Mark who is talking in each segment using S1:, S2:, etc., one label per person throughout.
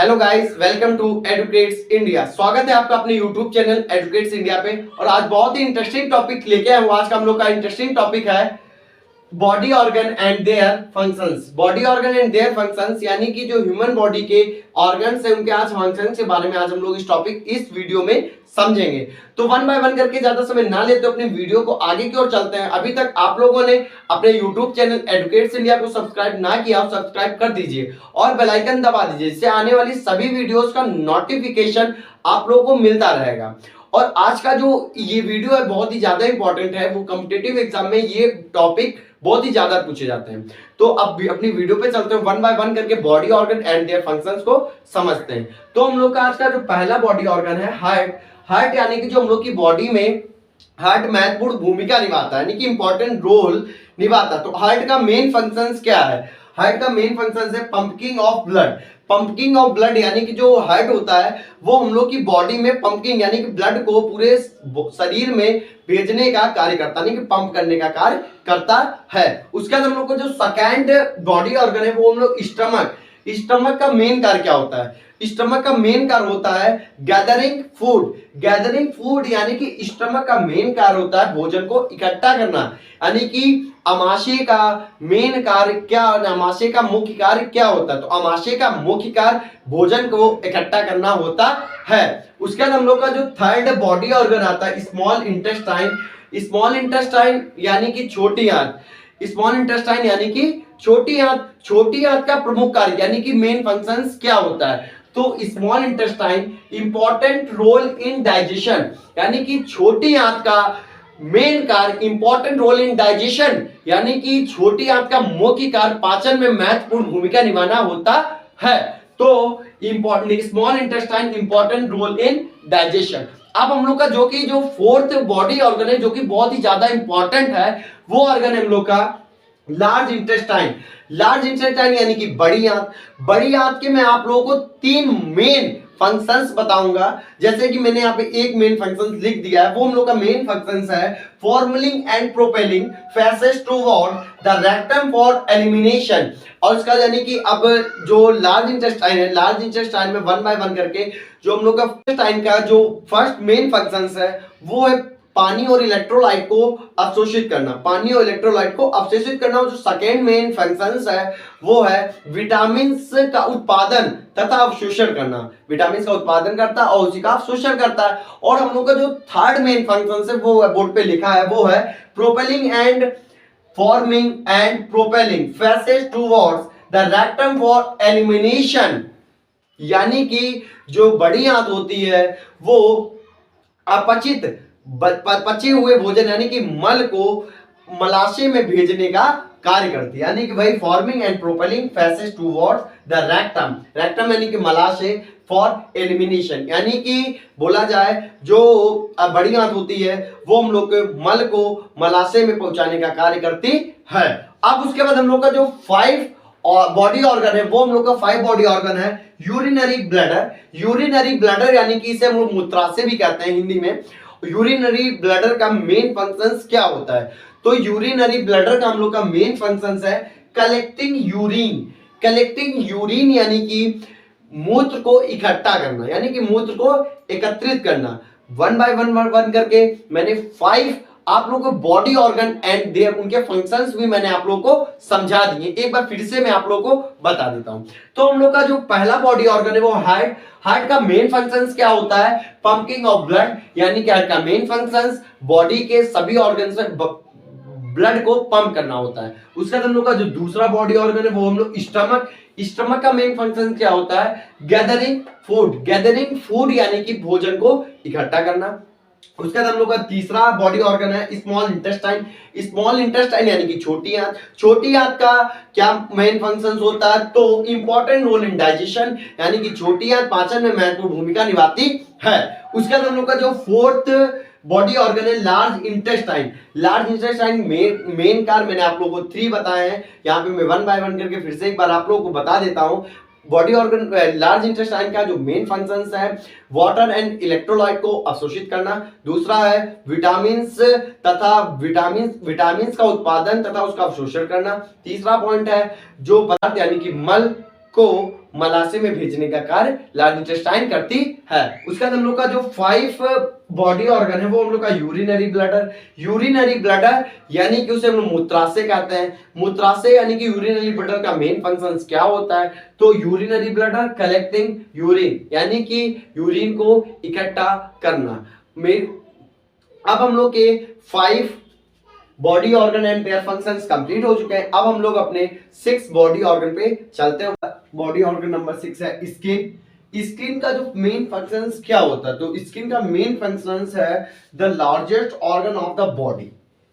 S1: Hello guys, welcome to Educates India. स्वागत है आपका अपने यूट्यूब चैनल एडुकेट्स इंडिया पे। और आज बहुत ही इंटरेस्टिंग टॉपिक लेके आए हूं। आज का हम लोग का इंटरेस्टिंग टॉपिक है body organ and their functions. Body organ and their functions यानी कि जो ह्यूमन बॉडी के ऑर्गन्स है उनके आज फंक्शंस के बारे में आज हम लोग इस वीडियो में समझेंगे। तो वन बाय वन करके ज्यादा समय ना लेते अपने वीडियो को आगे की ओर चलते हैं। अभी तक आप लोगों ने अपने यूट्यूब चैनल एडुकेट्स इंडिया को सब्सक्राइब ना किया हो, सब्सक्राइब कर दीजिए और बेल आइकन दबा दीजिए, जिससे आने वाली सभी वीडियोस का नोटिफिकेशन आप लोगों को मिलता रहेगा। और आज का जो ये वीडियो है बहुत ही ज्यादा इंपॉर्टेंट है, वो कॉम्पिटिटिव एग्जाम में ये टॉपिक बहुत ही ज्यादा पूछे जाते हैं। तो अब भी अपनी वीडियो पे चलते हैं, वन बाय वन करके body organ and their functions को समझते हैं। तो हम लोग का आज का जो पहला बॉडी ऑर्गन है हार्ट। हार्ट यानी कि जो हम लोग की बॉडी में हार्ट महत्वपूर्ण भूमिका निभाता है, यानी कि इंपॉर्टेंट रोल निभाता है। तो हार्ट का मेन फंक्शंस क्या है? हार्ट का मेन फंक्शंस है pumping of blood. Pumping of blood यानी कि जो हार्ट होता है वो हम लोग की बॉडी में पंपिंग यानी कि ब्लड को पूरे शरीर में भेजने का कार्य करता है, यानी कि पंप करने का कार्य करता है। उसके बाद हम लोग को जो सेकंड बॉडी ऑर्गन है वो हम लोग स्टमक। स्टमक का मेन कार्य क्या होता है? स्टमक का मेन कार्य होता है गैदरिंग फूड। गैदरिंग फूड यानी कि स्टमक का मेन कार्य होता है भोजन को इकट्ठा करना। यानी कि अमाशय का मेन कार्य क्या, अमाशय का मुख्य कार्य क्या होता है? तो अमाशय का मुख्य कार्य भोजन को इकट्ठा करना होता है। उसके बाद हम लोग का जो थर्ड बॉडी ऑर्गन आता है स्मॉल इंटेस्टाइन। स्मॉल इंटेस्टाइन यानी कि छोटी आंत। स्मॉल इंटेस्टाइन यानी कि छोटी आंत। छोटी आंत का प्रमुख कार्य यानी कि मेन फंक्शंस क्या होता है? तो small intestine important role in digestion, यानी कि छोटी आंत का मेन कार्य इंपॉर्टेंट रोल इन डाइजेशन, यानी कि छोटी आंत का मुख्य कार्य पाचन में महत्वपूर्ण भूमिका निभाना होता है। तो important small intestine important role in digestion. अब हम लोग का जो फोर्थ बॉडी ऑर्गन है जो कि बहुत ही ज्यादा इंपॉर्टेंट है, वो ऑर्गन है हम लोग का लार्ज इंटेस्टाइन। लार्ज इंटेस्टाइन यानी कि बड़ी आंत। बड़ी आंत के मैं आप लोगों को तीन मेन फंक्शंस बताऊंगा। जैसे कि मैंने यहाँ पे एक मेन फंक्शन लिख दिया है, वो हम लोग का मेन फंक्शंस है forming and propelling faeces toward the rectum for elimination. और इसका यानी कि अब जो लार्ज इंटेस्टाइन है, लार्ज इंटेस्टाइन में वन बाय वन करके जो हम लोग का इंटेस्टाइन का जो फर्स्ट मेन फंक्शंस है वो है पानी और इलेक्ट्रोलाइट को अवशोषित करना। पानी और इलेक्ट्रोलाइट को अवशोषित करना। जो सेकेंड मेन फंक्शंस है वो है विटामिन का उत्पादन तथा अवशोषण करना। विटामिन का उत्पादन करता है और उसी का अवशोषण करता है। और हम लोग का जो थर्ड मेन फंक्शंस है वो बोर्ड पे लिखा है, वो है propelling and forming and propelling phases towards the rectum for elimination. यानी कि जो बड़ी आंत होती है वो अपचित पचे हुए भोजन यानी कि मल को मलाशय में भेजने का कार्य करती है। यानी कि भाई forming and propelling phases towards the rectum. Rectum यानी कि मलाशय फॉर एलिमिनेशन, यानी कि बोला जाए जो बड़ी आंत होती है वो हम लोग के मल को मलाशय में पहुंचाने का कार्य करती है। अब उसके बाद हम लोग का जो फाइव बॉडी ऑर्गन है वो हम लोग का फाइव बॉडी ऑर्गन है यूरिनरी ब्लैडर। यूरिनरी ब्लैडर यानी कि इसे हम लोग मूत्राशय भी कहते हैं हिंदी में। यूरिनरी ब्लैडर का मेन फंक्शंस क्या होता है? तो यूरिनरी ब्लैडर का हम लोग का मेन फंक्शंस है कलेक्टिंग यूरिन। कलेक्टिंग यूरिन यानी कि मूत्र को इकट्ठा करना, यानी कि मूत्र को एकत्रित करना। वन बाय वन करके मैंने फाइव आप लोगों को बॉडी ऑर्गन एंड देयर उनके फंक्शंस भी मैंने आप लोगों को समझा दिए। एक बार फिर से मैं आप लोगों को बता देता हूं। तो हम लोग का जो पहला बॉडी ऑर्गन है वो हार्ट। हार्ट का मेन फंक्शंस क्या होता है? पंपिंग ऑफ ब्लड, यानी कि हार्ट का मेन फंक्शंस बॉडी के सभी ऑर्गन से ब्लड को पंप करना होता है। उसके बाद हम लोग का जो दूसरा बॉडी ऑर्गन है वो हम लोग स्टमक। स्टमक का मेन फंक्शन क्या होता है? Gathering food. गैदरिंग फूड यानी कि भोजन को इकट्ठा करना। उसके बाद हम लोग का तीसरा बॉडी ऑर्गन है स्मॉल इंटेस्टाइन। स्मॉल इंटेस्टाइन यानी कि छोटी आंत। छोटी आंत का क्या मेन फंक्शंस होता है? तो इंपॉर्टेंट रोल इन डाइजेशन, यानी कि छोटी आंत पाचन में महत्वपूर्ण भूमिका निभाती है। उसके बाद हम लोग का जो फोर्थ बॉडी ऑर्गन है large intestine. Large intestine main कार्य मैंने आप लोगों को 3 बताए हैं। यहाँ पे मैं वन बाय वन करके फिर से एक बार आप लोगों को बता देता हूँ। बॉडी ऑर्गन लार्ज इंटेस्टाइन का जो मेन फंक्शंस है वाटर एंड इलेक्ट्रोलाइट को अवशोषित करना। दूसरा है विटामिन्स का उत्पादन तथा उसका अवशोषण करना। तीसरा पॉइंट है जो पदार्थ यानी कि मल को मलाशय में भेजने का कार्य लार्ज इंटेस्टाइन करती है। उसके बाद हम लोग का जो 5 बॉडी ऑर्गन है वो हम लोग का यूरिनरी ब्लैडर। यूरिनरी ब्लैडर यानी कि उसे हम लोग मूत्राशय कहते हैं। मूत्राशय यानी कि यूरिनरी ब्लैडर का मेन फंक्शन क्या होता है, तो यूरिनरी ब्लैडर कलेक्टिंग यूरिन यानी कि यूरिन को इकट्ठा करना। अब हम लोग के 5 body organ and their functions complete हो चुके हैं। अब हम लोग अपने 6 बॉडी ऑर्गन पे चलते हैं। बॉडी ऑर्गन नंबर 6 है स्किन। स्किन का जो मेन फंक्शंस क्या होता है, तो स्किन का मेन फंक्शंस है the largest organ of the body,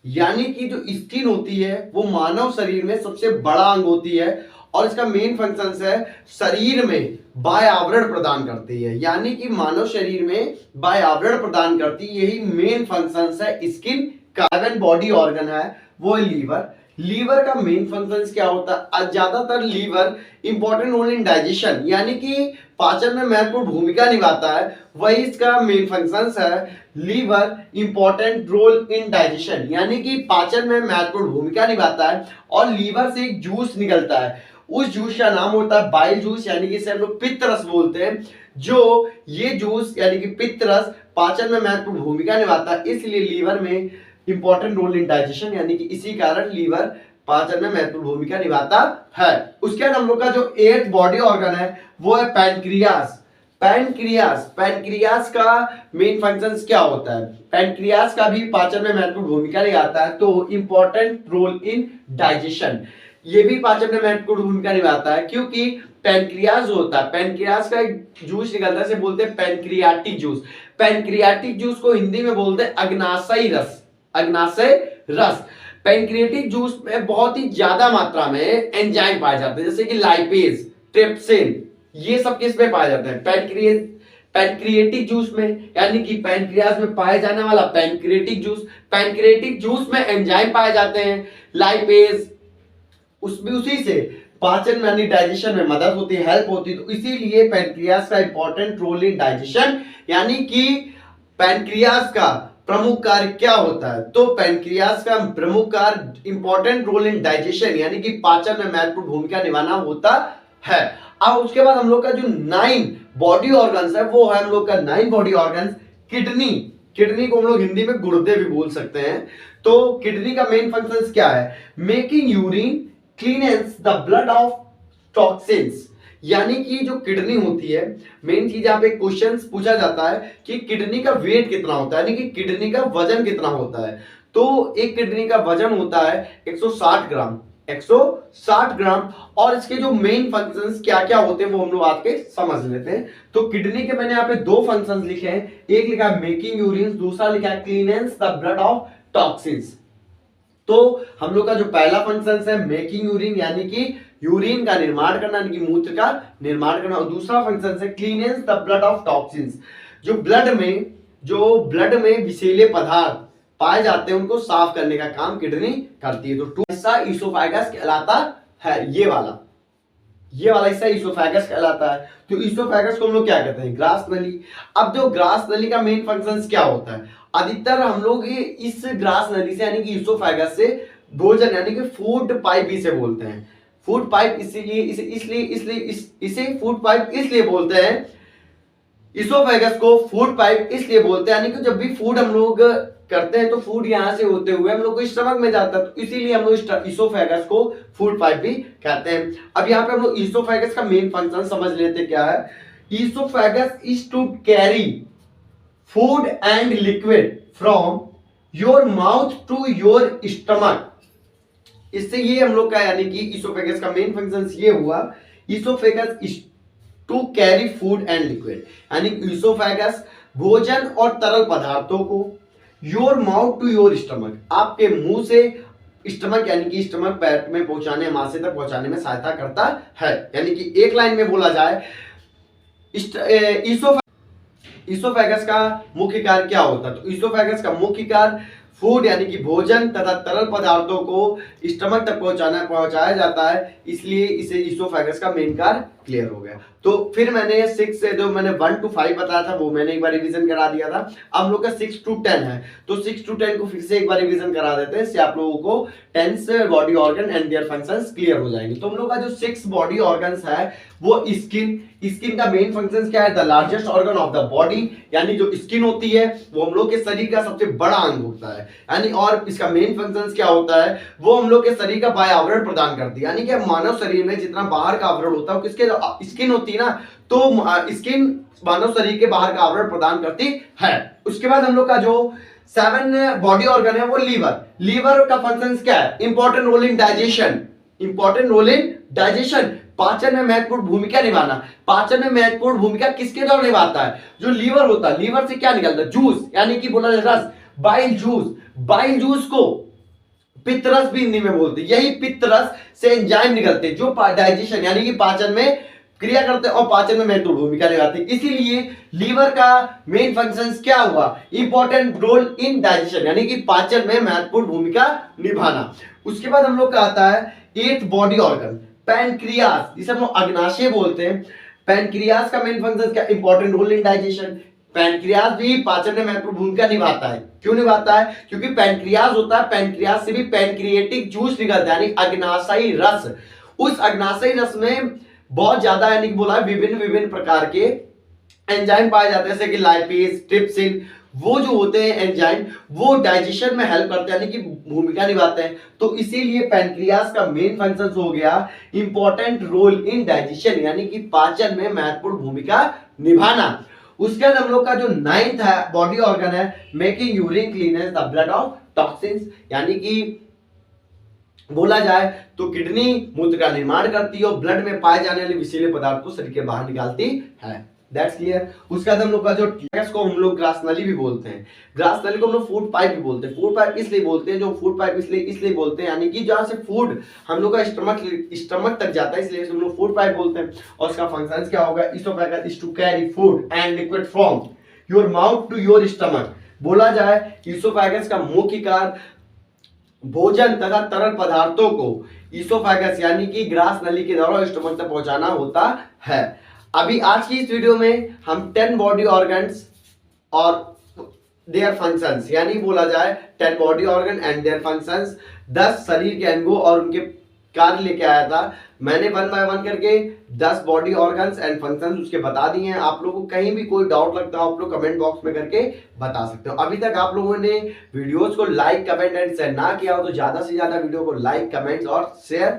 S1: यानी कि जो स्किन होती है वो मानव शरीर में सबसे बड़ा अंग होती है और इसका मेन फंक्शंस है शरीर में बाह्य आवरण प्रदान करती है, यानी कि मानव शरीर में बाह्य आवरण प्रदान करती है, यही मेन फंक्शंस है स्किन का। बॉडी ऑर्गन है वो है लीवर। लीवर का मेन फंक्शन क्या होता है, ज्यादातर liver important role in digestion यानी कि पाचन में महत्वपूर्ण भूमिका निभाता है, वही इसका मेन फंक्शन है। Liver important role in digestion यानी कि पाचन में महत्वपूर्ण भूमिका निभाता है और लीवर से एक जूस निकलता है, उस जूस का नाम होता है बाइल जूस यानी कि इसे हम लोग पित्त रस बोलते हैं। जो ये जूस यानी कि पित्त रस पाचन में महत्वपूर्ण भूमिका निभाता है, इसलिए लीवर में इंपॉर्टेंट रोल इन डाइजेशन यानी कि इसी कारण लीवर पाचन में महत्वपूर्ण भूमिका निभाता है। उसके बाद हम लोग का जो 8th बॉडी ऑर्गन है वो है पैनक्रियास। पैनक्रियास का मेन फंक्शन क्या होता है, पैनक्रियास का भी पाचन में महत्वपूर्ण भूमिका निभाता है, तो इंपॉर्टेंट रोल इन डाइजेशन, ये भी पाचन में महत्वपूर्ण भूमिका निभाता है क्योंकि पैनक्रियास होता है, पैनक्रियास का एक जूस निकलता है, बोलते हैं पैनक्रियाटिक जूस। पैनक्रियाटिक जूस को हिंदी में बोलते हैं अग्नाशय रस। अग्नाशय रस। पैनक्रियाटिक जूस में बहुत ही ज्यादा मात्रा में एंजाइम पाए जाते हैं जैसे कि लाइपेज, ट्रिप्सिन, ये सब किस में पाए जाते हैं, पैनक्रियाटिक जूस में, यानी कि पैनक्रियास में पाए जाने वाला पैनक्रियाटिक जूस। पैनक्रियाटिक जूस में एंजाइम पाए जाते हैं, लाइपेज, उसमें उसी से पाचन में यानी डाइजेशन में मदद होती है, हेल्प होती है, तो इसीलिए पैनक्रियास का इंपॉर्टेंट रोल इन डाइजेशन, यानी कि पैनक्रियास का प्रमुख कार्य क्या होता है, तो पैनक्रियास का प्रमुख कार्य इंपॉर्टेंट रोल इन डाइजेशन यानी कि पाचन में महत्वपूर्ण भूमिका निभाना होता है। अब उसके बाद हम लोग का जो 9 बॉडी ऑर्गन्स है वो है हम लोग का 9 बॉडी ऑर्गन्स किडनी। किडनी को हम लोग हिंदी में गुर्दे भी बोल सकते हैं। तो किडनी का मेन फंक्शन क्या है, making urine, cleanse the blood of toxins, यानी कि जो किडनी होती है, मेन चीज यहाँ पे क्वेश्चन पूछा जाता है कि किडनी का वेट कितना होता है, यानी कि किडनी का वजन कितना होता है, तो एक किडनी का वजन होता है 160 ग्राम, 160 ग्राम। और इसके जो मेन फंक्शंस क्या क्या होते हैं वो हम लोग आज के समझ लेते हैं। तो किडनी के मैंने यहाँ पे 2 फंक्शंस लिखे हैं, एक लिखा है मेकिंग यूरिन, दूसरा लिखा है cleanness the blood of toxins. तो हम लोग का जो पहला फंक्शन है मेकिंग यूरिन यानी कि यूरिन का निर्माण करना, यानी कि मूत्र का निर्माण करना, और दूसरा फंक्शन है cleanness the blood of toxins, जो ब्लड में विषैले पदार्थ पाए जाते हैं उनको साफ करने का काम किडनी करती है। तो हिस्सा ईसोफेगस कहलाता है, ये वाला हिस्सा ईसोफेगस कहलाता है। तो ईसोफेगस को हम लोग क्या कहते हैं, ग्रास नली। अब जो ग्रास नली का मेन फंक्शन क्या होता है, अधिकतर हम लोग इस ग्रास नली से यानी कि ईसोफेगस से भोजन यानी कि फूड पाइप इसे बोलते हैं। फूड पाइप इसे फूड पाइप इसलिए बोलते हैं, ईसोफेगस को फूड पाइप इसलिए बोलते हैं, यानी कि जब भी फूड हम लोग करते हैं तो फूड यहां से होते हुए हम लोग को स्टमक में जाता है, तो इसीलिए हम लोग ईसोफेगस को फूड पाइप भी कहते हैं। अब यहाँ पे हम लोग ईसोफेगस का मेन फंक्शन समझ लेते क्या है। Oesophagus is to carry food and liquid from your mouth to your stomach. इससे ये हम लोग का यानी कि ईसोफेगस का मेन फंक्शन ये हुआ, oesophagus is to carry food and liquid, यानी ईसोफेगस भोजन और तरल पदार्थों को your mouth to your stomach, आपके मुंह से स्टमक यानी कि स्टमक पेट में पहुंचाने, मासे तक पहुंचाने में सहायता करता है। यानी कि एक लाइन में बोला जाए ईसोफेगस का मुख्य कार्य क्या होता है, तो ईसोफेगस का मुख्य कार्य फूड यानी कि भोजन तथा तरल पदार्थों को स्टमक तक पहुंचाया जाता है, इसलिए इसे ईसोफेगस का मेन कार्य क्लियर हो गया। तो फिर मैंने 6 से जो मैंने 1 to 5 बताया था वो मैंने एक बार रिवीजन करा दिया था। अब हम लोग का 6 to 10 है, तो 6 to 10 को फिर से एक बार रिवीजन करा देते हैं, इससे आप लोगों को 10 body organ and their functions clear हो जाएंगे। तो हम लोग का जो 6 बॉडी ऑर्गन्स है वो स्किन का मेन फंक्शन क्या है, the largest organ of the body, यानी जो स्किन होती है वो हम लोग के शरीर का सबसे बड़ा अंग होता है, यानी और इसका मेन फंक्शन क्या होता है, वो हम लोग के शरीर का बाह्य आवरण प्रदान करती है। यानी कि मानव शरीर में जितना बाहर का आवरण होता है वो किसके स्किन होती है ना, तो स्किन मानव शरीर के बाहर का आवरण प्रदान करती है। उसके बाद हम लोग का जो 7 बॉडी ऑर्गन है वो लीवर का फंक्शन क्या है, इंपॉर्टेंट रोल इन डाइजेशन, पाचन में महत्वपूर्ण भूमिका निभाना। पाचन में महत्वपूर्ण भूमिका किसके द्वारा निभाता है, जो लीवर होता है। लीवर से क्या निकलता है, जूस, यानी कि बोला जाए रस, बाइल जूस को पित्तरस भी हिंदी में बोलते हैं। यही पित्तरस से एंजाइम निकलते हैं जो डाइजेशन यानी कि पाचन में क्रिया करते हैं और पाचन में महत्वपूर्ण भूमिका निभाते हैं। इसीलिए लीवर का मेन फंक्शन क्या हुआ, इंपॉर्टेंट रोल इन डाइजेशन, यानी कि पाचन में महत्वपूर्ण भूमिका निभाना। उसके बाद हम लोग का आता है 8th बॉडी ऑर्गन, पैनक्रियास, जिसे हम लोग अग्नाशय बोलते हैं। पैनक्रियास का मेन फंक्शन क्या, important role in digestion. Pancreas भी पाचन में महत्वपूर्ण भूमिका निभाता है। क्यों निभाता है, क्योंकि पैनक्रियास होता है, पैनक्रियास से भी पैनक्रिएटिक जूस निकलता है, यानी अग्नाशयी रस। उस अग्नाशयी रस में बहुत ज्यादा, यानी कि बोला है विभिन्न प्रकार के एंजाइम पाए जाते हैं, जैसे कि लाइपेज, ट्रिप्सिन, वो जो होते हैं एंजाइम वो डाइजेशन में हेल्प करते हैं, यानी कि भूमिका निभाते हैं। तो इसीलिए पैनक्रियास का मेन फंक्शन हो गया इंपॉर्टेंट रोल इन डाइजेशन, यानी कि पाचन में महत्वपूर्ण भूमिका निभाना। उसके बाद हम लोग का जो 9th है बॉडी ऑर्गन है, making urine cleanness the blood of toxins, यानी कि बोला जाए तो किडनी मूत्र का निर्माण करती है और ब्लड में पाए जाने वाले विषैले पदार्थ को शरीर के बाहर निकालती है। That's clear. उसके बाद हम लोग का जो को हम लोग ग्रास नली भी बोलते हैं, ग्रास नली को हम लोग फूड पाइप भी बोलते हैं। फूड पाइप इसलिए बोलते हैं, जो फूड पाइप इसलिए बोलते हैं, यानी कि जहां से फूड हम लोग का स्टमक तक जाता है, इसलिए हम लोग फूड पाइप बोलते हैं। और उसका फंक्शन क्या होगा, oesophagus is to carry food and liquid from your mouth to your stomach. बोला जाए इसोफेगस का मुख्य कार्य भोजन तथा तरल पदार्थों को इसोफेगस यानी कि ग्रास नली के द्वारा स्टमक तक पहुंचाना होता है। अभी आज की इस वीडियो में हम 10 बॉडी ऑर्गन्स और देयर फंक्शंस, यानी बोला जाए 10 body organ and their functions, 10 शरीर के अंगों और उनके कार्य लेके आया था। मैंने 1 by 1 करके 10 बॉडी ऑर्गन्स एंड फंक्शंस उसके बता दिए हैं। आप लोगों को कहीं भी कोई डाउट लगता हो आप लोग कमेंट बॉक्स में करके बता सकते हो। अभी तक आप लोगों ने वीडियोस को लाइक, कमेंट एंड शेयर ना किया हो तो ज्यादा से ज्यादा वीडियो को लाइक, कमेंट्स और शेयर